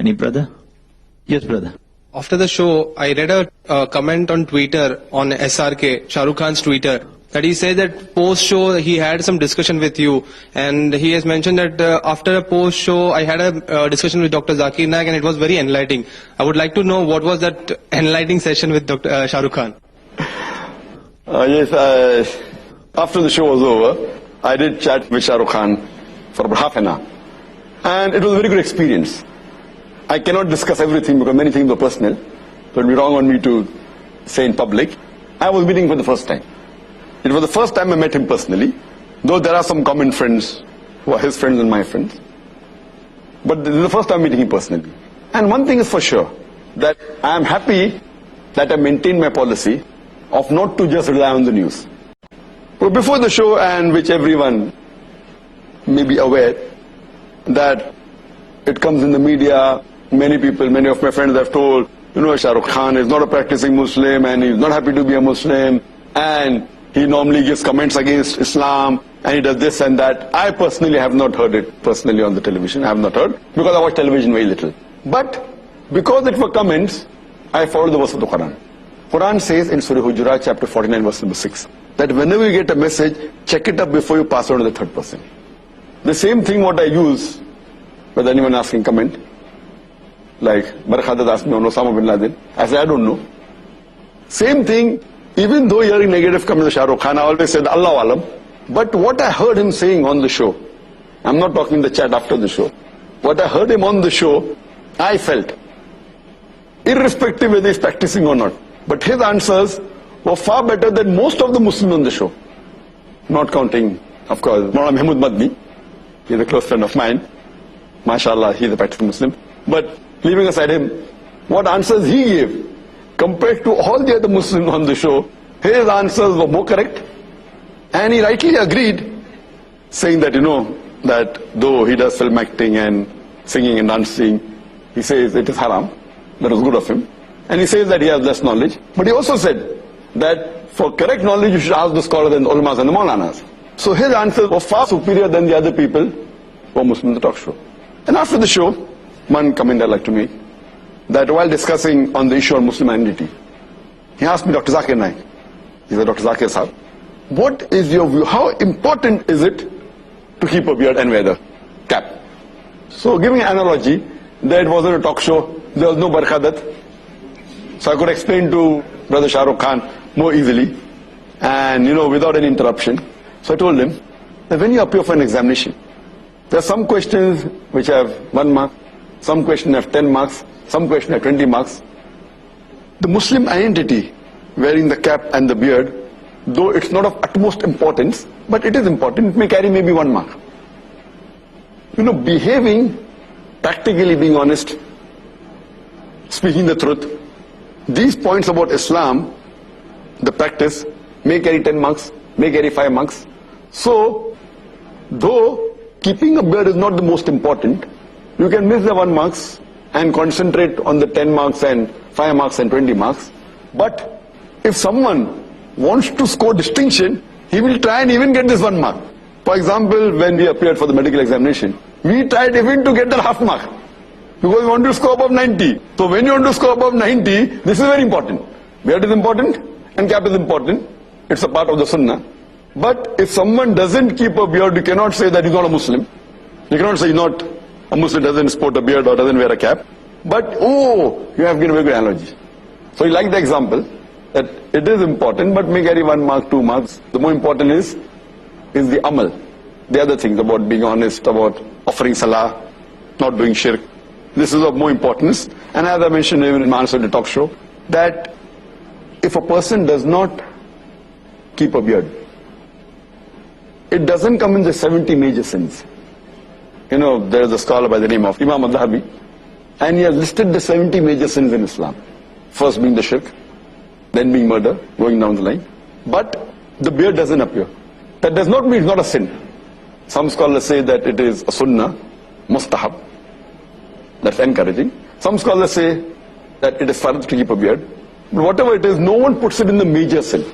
Any brother? Yes, brother. After the show, I read a comment on Twitter on SRK, Shah Rukh Khan's Twitter, that he said that post-show he had some discussion with you, and he has mentioned that after a post-show I had a discussion with Dr. Zakir Naik and it was very enlightening. I would like to know what was that enlightening session with Dr. Shah Rukh Khan. Yes, after the show was over, I did chat with Shah Rukh Khan for about half an hour, and it was a very good experience. I cannot discuss everything because many things were personal, so it would be wrong on me to say in public. I was meeting him for the first time. It was the first time I met him personally, though there are some common friends who are his friends and my friends. But this is the first time meeting him personally. And one thing is for sure, that I am happy that I maintained my policy of not to just rely on the news. But before the show, and which everyone may be aware, that it comes in the media, many people, many of my friends have told, you know, Shah Rukh Khan is not a practicing Muslim and he's not happy to be a Muslim, and he normally gives comments against Islam and he does this and that. I personally have not heard it personally on the television. I have not heard, because I watch television very little. But because it were comments, I followed the verse of the Quran. Quran says in Surah Hujurat chapter 49 verse number 6, that whenever you get a message, check it up before you pass it on to the third person. The same thing what I use with anyone asking comment, like Barakhadat asked me on Osama bin Laden, I said I don't know. Same thing, even though hearing negative comments of Shah Rukh Khan, I always said Allah Alam. But what I heard him saying on the show, I'm not talking in the chat after the show, what I heard him on the show, I felt, irrespective whether he's practicing or not, but his answers were far better than most of the Muslims on the show. Not counting, of course, Maulana Mahmood Madni, he's a close friend of mine. MashaAllah, he's a practicing Muslim. But leaving aside him, what answers he gave, compared to all the other Muslims on the show, his answers were more correct. And he rightly agreed, saying that, you know, that though he does film acting and singing and dancing, he says it is haram. That was good of him. And he says that he has less knowledge. But he also said that for correct knowledge, you should ask the scholars and the ulamas and the maulanas. So his answers were far superior than the other people who were Muslim in the talk show. And after the show, one comment I'd like to make, that while discussing on the issue of Muslim identity, he asked me, Dr. Zakir Naik, he said, Dr. Zakir Sahab, what is your view? How important is it to keep a beard and wear the cap? So giving an analogy, that it wasn't a talk show, there was no Barakhadat, so I could explain to Brother Shah Rukh Khan more easily and, you know, without any interruption. So I told him that when you appear for an examination, there are some questions which have 1 mark, some questions have 10 marks, some questions have 20 marks. The Muslim identity, wearing the cap and the beard, though it's not of utmost importance, but it is important, it may carry maybe 1 mark. You know, behaving, practically being honest, speaking the truth, these points about Islam, the practice, may carry 10 marks, may carry 5 marks. So, though keeping a beard is not the most important, you can miss the 1 marks and concentrate on the 10 marks and 5 marks and 20 marks. But if someone wants to score distinction, he will try and even get this 1 mark. For example, when we appeared for the medical examination, we tried even to get that half mark, because we want to score above 90. So when you want to score above 90, this is very important. Beard is important and cap is important. It's a part of the sunnah. But if someone doesn't keep a beard, you cannot say that he's not a Muslim. You cannot say he's not a Muslim, doesn't sport a beard or doesn't wear a cap. But, oh, you have given a very good analogy. So you like the example, that it is important, but may carry 1 mark, 2 marks. The more important is the amal. The other things about being honest, about offering salah, not doing shirk. This is of more importance. And as I mentioned even in my answer to the talk show, that if a person does not keep a beard, it doesn't come in the 70 major sins. You know, there is a scholar by the name of Imam al-Dhahabi, and he has listed the 70 major sins in Islam. First being the shirk, then being murder, going down the line. But the beard doesn't appear. That does not mean it's not a sin. Some scholars say that it is a sunnah, mustahab, that's encouraging. Some scholars say that it is fard to keep a beard. But whatever it is, no one puts it in the major sin.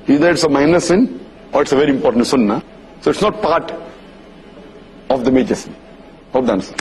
Either it's a minor sin or it's a very important sunnah. So it's not part of the major sin. Hope that answers.